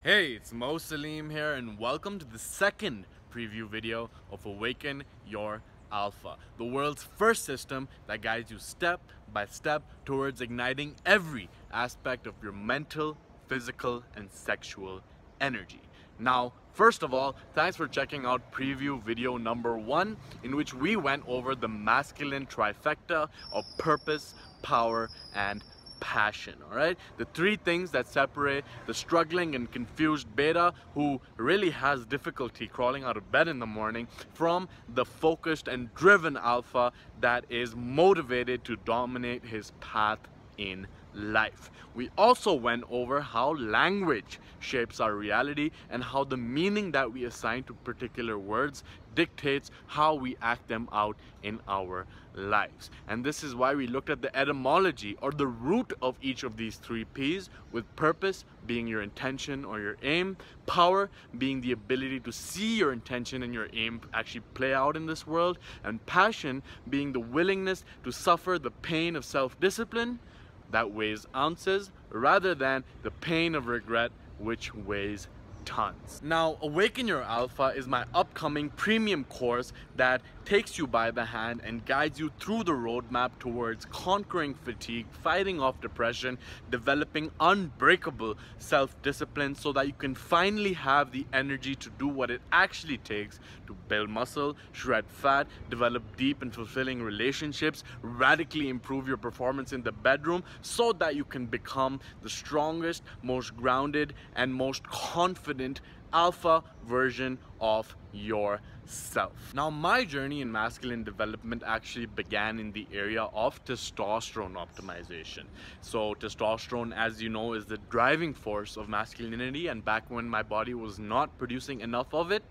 Hey, it's Mo Salim here and welcome to the second preview video of Awaken Your Alpha, the world's first system that guides you step by step towards igniting every aspect of your mental, physical, and sexual energy. Now, first of all, thanks for checking out preview video number 1, in which we went over the masculine trifecta of purpose, power, and passion. All right, the three things that separate the struggling and confused beta who really has difficulty crawling out of bed in the morning from the focused and driven alpha that is motivated to dominate his path in life. We also went over how language shapes our reality and how the meaning that we assign to particular words dictates how we act them out in our lives. And this is why we looked at the etymology or the root of each of these three P's, with purpose being your intention or your aim, power being the ability to see your intention and your aim actually play out in this world, and passion being the willingness to suffer the pain of self-discipline that weighs ounces rather than the pain of regret which weighs tons. Now, Awaken Your Alpha is my upcoming premium course that takes you by the hand and guides you through the roadmap towards conquering fatigue, fighting off depression, developing unbreakable self-discipline so that you can finally have the energy to do what it actually takes to build muscle, shred fat, develop deep and fulfilling relationships, radically improve your performance in the bedroom so that you can become the strongest, most grounded, and most confident alpha version of yourself. Now, my journey in masculine development actually began in the area of testosterone optimization. So testosterone, as you know, is the driving force of masculinity, and back when my body was not producing enough of it,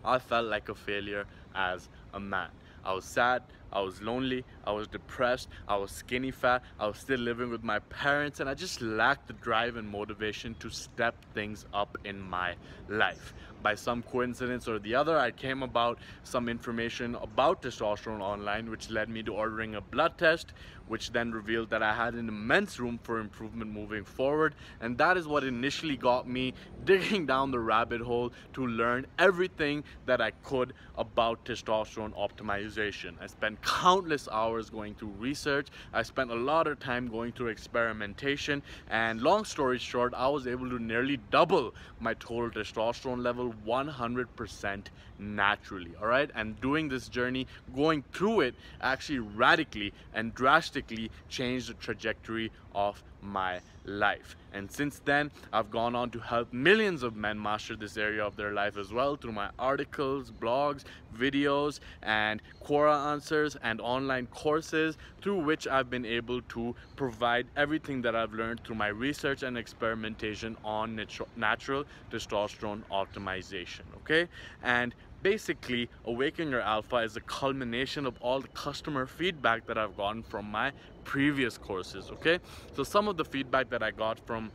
I felt like a failure as a man. I was sad, I was lonely, I was depressed, I was skinny fat, I was still living with my parents, and I just lacked the drive and motivation to step things up in my life. By some coincidence or the other, I came about some information about testosterone online, which led me to ordering a blood test, which then revealed that I had an immense room for improvement moving forward. And that is what initially got me digging down the rabbit hole to learn everything that I could about testosterone optimization. I spent countless hours going through research. I spent a lot of time going through experimentation, and long story short, I was able to nearly double my total testosterone level 100% naturally. All right, and doing this journey, going through it, actually radically and drastically changed the trajectory of my life. And since then, I've gone on to help millions of men master this area of their life as well through my articles, blogs, videos, and Quora answers and online courses, through which I've been able to provide everything that I've learned through my research and experimentation on natural testosterone optimization. Okay, and basically, Awaken Your Alpha is a culmination of all the customer feedback that I've gotten from my previous courses. Okay, so some of the feedback that I got from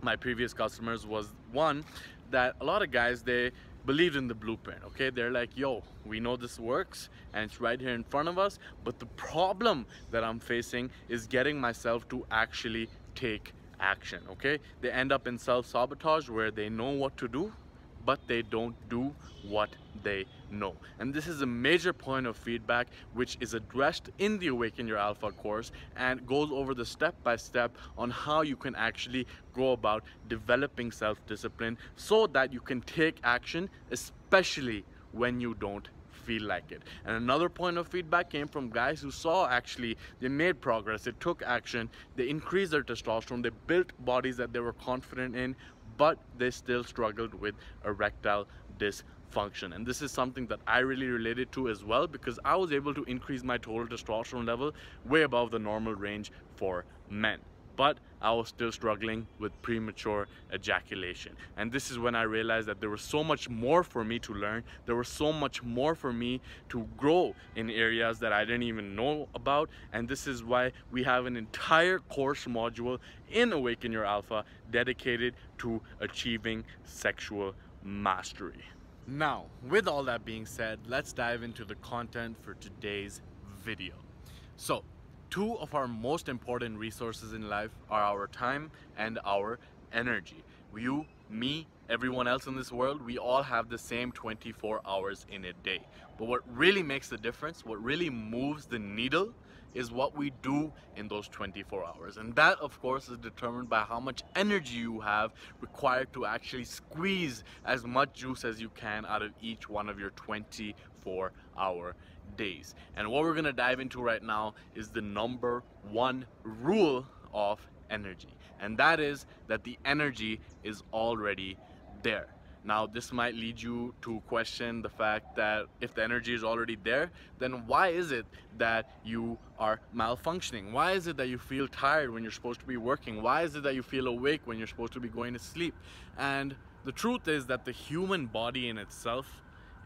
my previous customers was, one, that a lot of guys, they believed in the blueprint. Okay, they're like, yo, we know this works and it's right here in front of us, but the problem that I'm facing is getting myself to actually take action. Okay, they end up in self-sabotage where they know what to do, but they don't do what they know. And this is a major point of feedback which is addressed in the Awaken Your Alpha course and goes over the step-by-step on how you can actually go about developing self-discipline so that you can take action, especially when you don't feel like it. And another point of feedback came from guys who saw actually they made progress, they took action, they increased their testosterone, they built bodies that they were confident in, but they still struggled with erectile dysfunction. And this is something that I really related to as well, because I was able to increase my total testosterone level way above the normal range for men, but I was still struggling with premature ejaculation. And this is when I realized that there was so much more for me to learn. There was so much more for me to grow in areas that I didn't even know about. And this is why we have an entire course module in Awaken Your Alpha dedicated to achieving sexual mastery. Now, with all that being said, let's dive into the content for today's video. So, two of our most important resources in life are our time and our energy. You, me, everyone else in this world, we all have the same 24 hours in a day. But what really makes the difference, what really moves the needle, is what we do in those 24 hours. And that, of course, is determined by how much energy you have required to actually squeeze as much juice as you can out of each one of your 24-hour days. And what we're gonna dive into right now is the number one rule of energy, and that is that the energy is already there. Now, this might lead you to question the fact that if the energy is already there, then why is it that you are malfunctioning? Why is it that you feel tired when you're supposed to be working? Why is it that you feel awake when you're supposed to be going to sleep? And the truth is that the human body in itself,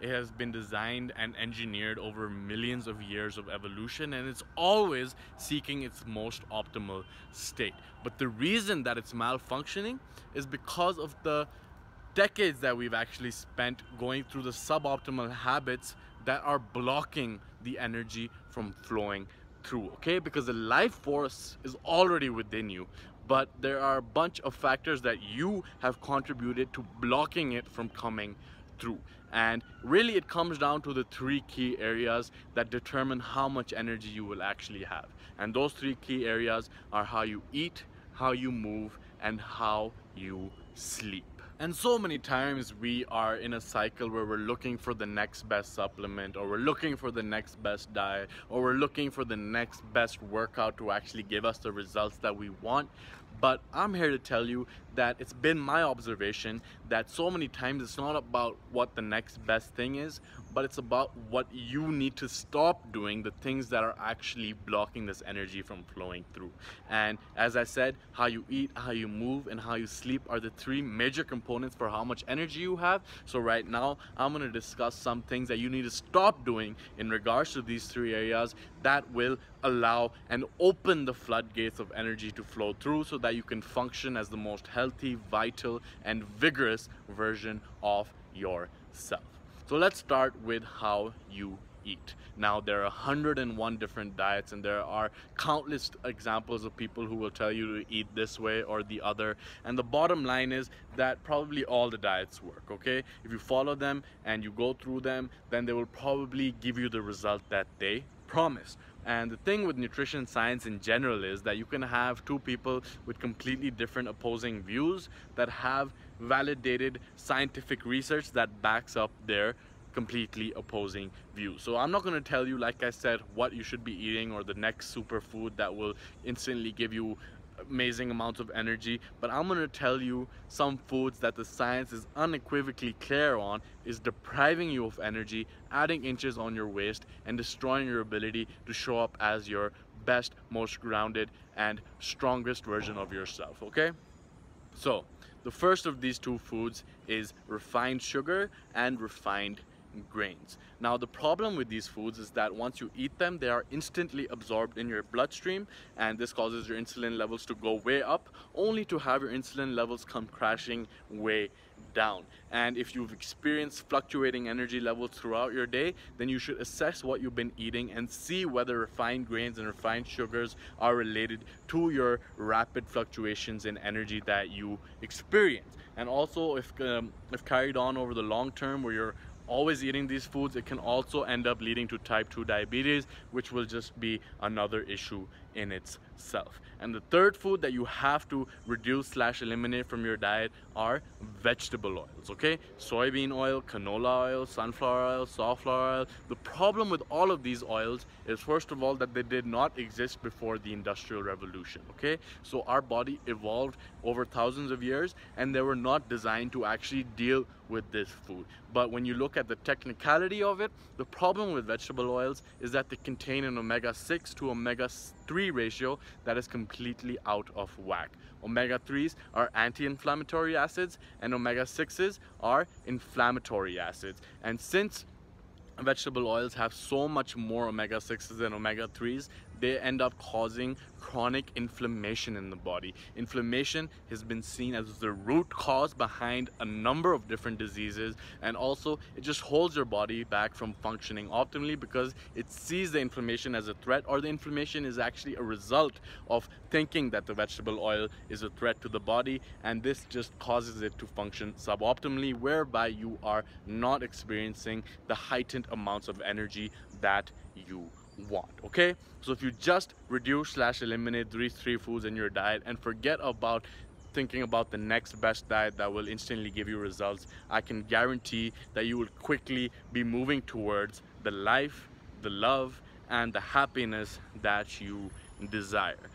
it has been designed and engineered over millions of years of evolution, and it's always seeking its most optimal state. But the reason that it's malfunctioning is because of the decades that we've actually spent going through the suboptimal habits that are blocking the energy from flowing through, okay? Because the life force is already within you, but there are a bunch of factors that you have contributed to blocking it from coming through. And really it comes down to the three key areas that determine how much energy you will actually have. And those three key areas are how you eat, how you move, and how you sleep. And so many times we are in a cycle where we're looking for the next best supplement, or we're looking for the next best diet, or we're looking for the next best workout to actually give us the results that we want. But I'm here to tell you that it's been my observation that so many times it's not about what the next best thing is, but it's about what you need to stop doing, the things that are actually blocking this energy from flowing through. And as I said, how you eat, how you move, and how you sleep are the three major components for how much energy you have. So right now, I'm going to discuss some things that you need to stop doing in regards to these three areas that will allow and open the floodgates of energy to flow through, so that you can function as the most healthy, vital, and vigorous version of yourself. So let's start with how you eat. Now, there are 101 different diets, and there are countless examples of people who will tell you to eat this way or the other, and the bottom line is that probably all the diets work, okay? If you follow them and you go through them, then they will probably give you the result that they promise. And the thing with nutrition science in general is that you can have two people with completely different opposing views that have validated scientific research that backs up their completely opposing views. So I'm not going to tell you, like I said, what you should be eating or the next superfood that will instantly give you amazing amounts of energy, but I'm going to tell you some foods that the science is unequivocally clear on is depriving you of energy, adding inches on your waist, and destroying your ability to show up as your best, most grounded, and strongest version of yourself, okay? So the first of these two foods is refined sugar and refined grains. Now, the problem with these foods is that once you eat them, they are instantly absorbed in your bloodstream, and this causes your insulin levels to go way up, only to have your insulin levels come crashing way down. And if you've experienced fluctuating energy levels throughout your day, then you should assess what you've been eating and see whether refined grains and refined sugars are related to your rapid fluctuations in energy that you experience. And also, if carried on over the long term, where you're always eating these foods, it can also end up leading to type 2 diabetes, which will just be another issue in itself. And the third food that you have to reduce / eliminate from your diet are vegetable oils, okay? Soybean oil, canola oil, sunflower oil, safflower oil. The problem with all of these oils is, first of all, that they did not exist before the Industrial Revolution, okay? So our body evolved over thousands of years, and they were not designed to actually deal with this food. But when you look at the technicality of it, the problem with vegetable oils is that they contain an omega-6 to omega-3 ratio that is completely out of whack. Omega-3s are anti-inflammatory acids, and omega-6s are inflammatory acids. And since vegetable oils have so much more omega-6s and omega-3s, they end up causing chronic inflammation in the body. Inflammation has been seen as the root cause behind a number of different diseases, and also it just holds your body back from functioning optimally because it sees the inflammation as a threat, or the inflammation is actually a result of thinking that the vegetable oil is a threat to the body, and this just causes it to function suboptimally, whereby you are not experiencing the heightened amounts of energy that you want. Okay, so if you just reduce / eliminate these three foods in your diet and forget about thinking about the next best diet that will instantly give you results, I can guarantee that you will quickly be moving towards the life, the love, and the happiness that you desire.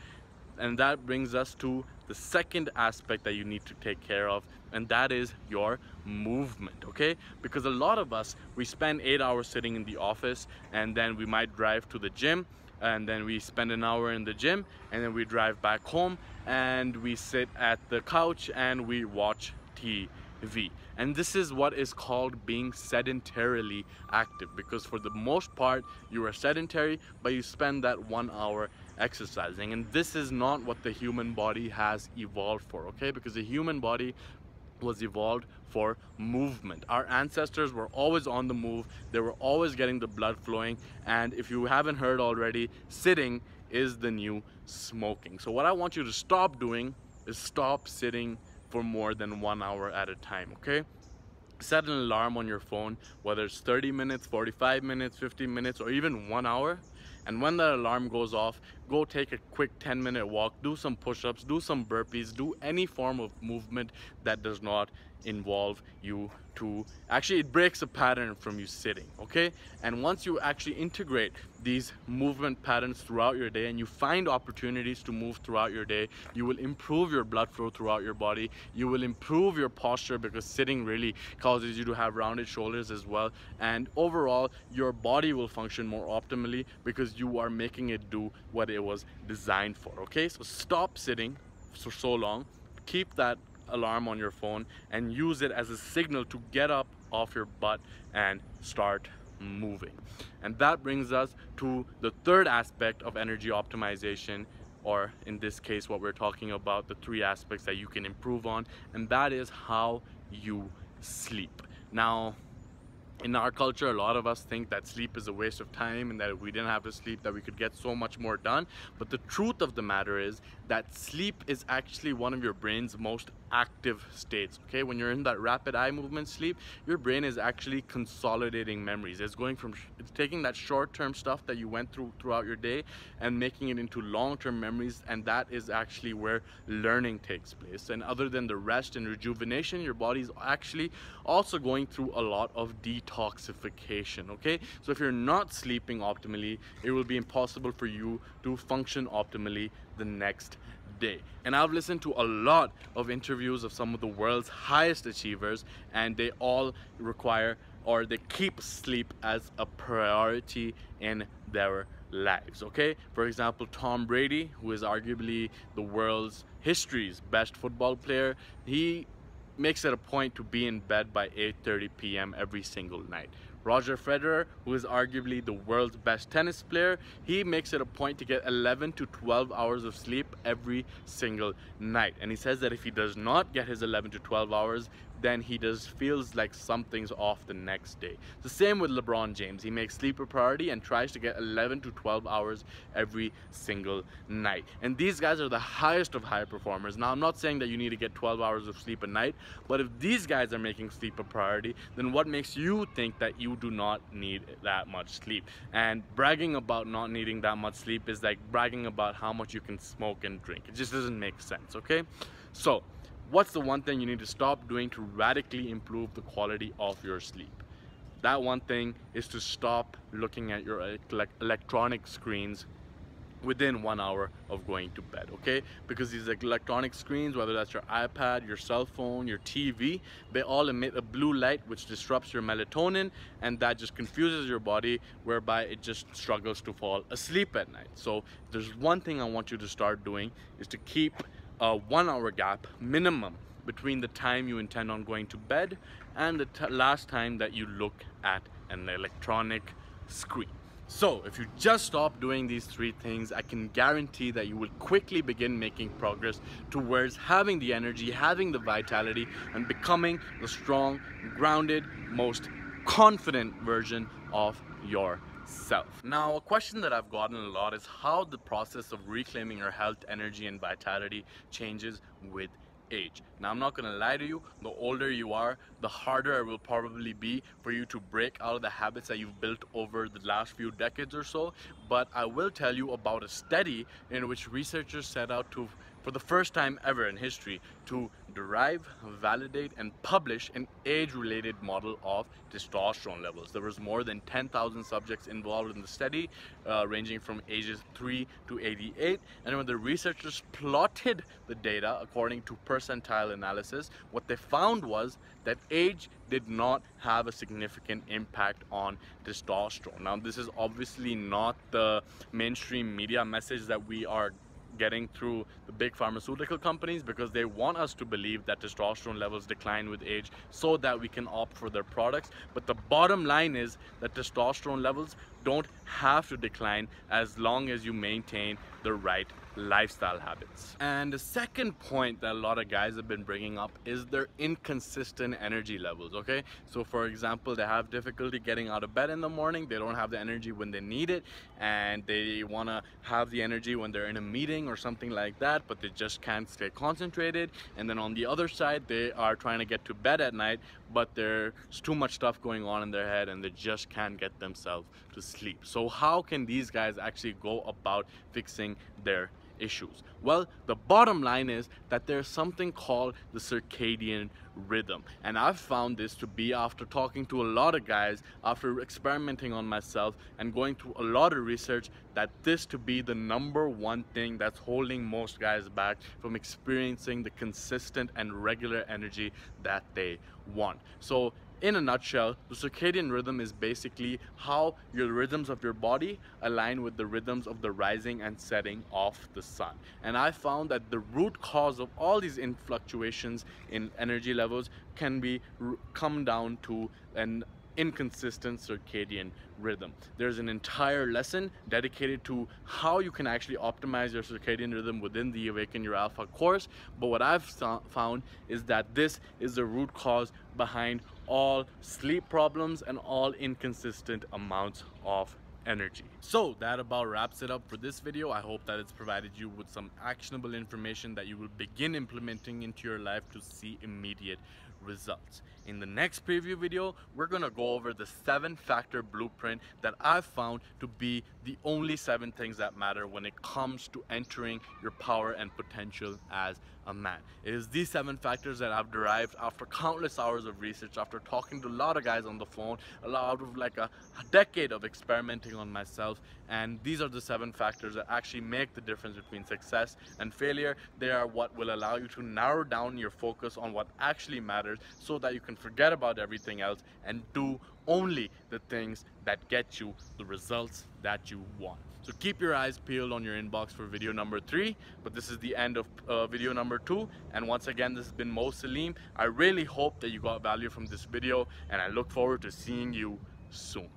And that brings us to the second aspect that you need to take care of, and that is your movement. Okay, because a lot of us, we spend 8 hours sitting in the office, and then we might drive to the gym, and then we spend an hour in the gym, and then we drive back home and we sit at the couch and we watch TV. And this is what is called being sedentarily active, because for the most part you are sedentary, but you spend that 1 hour exercising. And this is not what the human body has evolved for. Okay, because the human body was evolved for movement. Our ancestors were always on the move, they were always getting the blood flowing, and if you haven't heard already, sitting is the new smoking. So what I want you to stop doing is stop sitting for more than 1 hour at a time. Okay, set an alarm on your phone, whether it's 30 minutes, 45 minutes, 50 minutes, or even 1 hour. And when that alarm goes off, go take a quick 10-minute walk, do some push-ups, do some burpees, do any form of movement that does not involve you to, actually it breaks a pattern from you sitting. Okay, and once you actually integrate these movement patterns throughout your day and you find opportunities to move throughout your day, you will improve your blood flow throughout your body, you will improve your posture, because sitting really causes you to have rounded shoulders as well, and overall your body will function more optimally because you are making it do what it was designed for. Okay, so stop sitting for so long, keep that alarm on your phone and use it as a signal to get up off your butt and start moving. And that brings us to the third aspect of energy optimization, or in this case what we're talking about, the three aspects that you can improve on, and that is how you sleep. Now, in our culture, a lot of us think that sleep is a waste of time, and that if we didn't have to sleep that we could get so much more done. But the truth of the matter is that sleep is actually one of your brain's most active states. Okay, when you're in that rapid eye movement sleep, your brain is actually consolidating memories. It's going from, it's taking that short-term stuff that you went through throughout your day and making it into long-term memories, and that is actually where learning takes place. And other than the rest and rejuvenation, your body's actually also going through a lot of detoxification. Okay, so if you're not sleeping optimally, it will be impossible for you to function optimally the next day. And I've listened to a lot of interviews of some of the world's highest achievers, and they all require, or they keep sleep as a priority in their lives. Okay, for example, Tom Brady, who is arguably the world's history's best football player, he makes it a point to be in bed by 8:30 p.m. every single night. Roger Federer, who is arguably the world's best tennis player, he makes it a point to get 11 to 12 hours of sleep every single night. And he says that if he does not get his 11 to 12 hours, then he feels like something's off the next day. The same with LeBron James. He makes sleep a priority and tries to get 11 to 12 hours every single night. And these guys are the highest of high performers. Now, I'm not saying that you need to get 12 hours of sleep a night, but if these guys are making sleep a priority, then what makes you think that you do not need that much sleep? And bragging about not needing that much sleep is like bragging about how much you can smoke and drink. It just doesn't make sense. Okay, so what's the one thing you need to stop doing to radically improve the quality of your sleep? That one thing is to stop looking at your electronic screens within 1 hour of going to bed. Okay, because these electronic screens, whether that's your iPad, your cell phone, your TV, they all emit a blue light which disrupts your melatonin, and that just confuses your body, whereby it just struggles to fall asleep at night. So there's one thing I want you to start doing, is to keep a 1 hour gap minimum between the time you intend on going to bed and the last time that you look at an electronic screen. So if you just stop doing these three things, I can guarantee that you will quickly begin making progress towards having the energy, having the vitality, and becoming the strong, grounded, most confident version of yourself. Now, a question that I've gotten a lot is how the process of reclaiming your health, energy, and vitality changes with age. Now, I'm not gonna lie to you, the older you are, the harder it will probably be for you to break out of the habits that you've built over the last few decades or so. But I will tell you about a study in which researchers set out to, for the first time ever in history, to derive, validate, and publish an age-related model of testosterone levels. There was more than 10,000 subjects involved in the study, ranging from ages 3 to 88. And when the researchers plotted the data according to percentile analysis, what they found was that age did not have a significant impact on testosterone. Now, this is obviously not the mainstream media message that we are getting through the big pharmaceutical companies, because they want us to believe that testosterone levels decline with age so that we can opt for their products. But the bottom line is that testosterone levels don't have to decline as long as you maintain the right lifestyle habits. And the second point that a lot of guys have been bringing up is their inconsistent energy levels. Okay, so for example, they have difficulty getting out of bed in the morning, they don't have the energy when they need it, and they want to have the energy when they're in a meeting or something like that, but they just can't stay concentrated. And then on the other side, they are trying to get to bed at night, but there's too much stuff going on in their head and they just can't get themselves to sleep. So how can these guys actually go about fixing their issues? Well, the bottom line is that there's something called the circadian rhythm, and I've found this to be, after talking to a lot of guys, after experimenting on myself and going through a lot of research, that this to be the number one thing that's holding most guys back from experiencing the consistent and regular energy that they want. So in a nutshell, the circadian rhythm is basically how your rhythms of your body align with the rhythms of the rising and setting of the sun. And I found that the root cause of all these fluctuations in energy levels can be come down to an inconsistent circadian rhythm. There's an entire lesson dedicated to how you can actually optimize your circadian rhythm within the Awaken Your Alpha course, but what I've found is that this is the root cause behind all sleep problems and all inconsistent amounts of energy. So that about wraps it up for this video. I hope that it's provided you with some actionable information that you will begin implementing into your life to see immediate results. In the next preview video, we're gonna go over the 7-factor blueprint that I've found to be the only 7 things that matter when it comes to entering your power and potential as a man. It is these 7 factors that I've derived after countless hours of research, after talking to a lot of guys on the phone, out of like a decade of experimenting on myself. And these are the 7 factors that actually make the difference between success and failure. They are what will allow you to narrow down your focus on what actually matters, so that you can forget about everything else and do only the things that get you the results that you want. So keep your eyes peeled on your inbox for video number 3, but this is the end of video number 2. And once again, this has been Mo Salim. I really hope that you got value from this video, and I look forward to seeing you soon.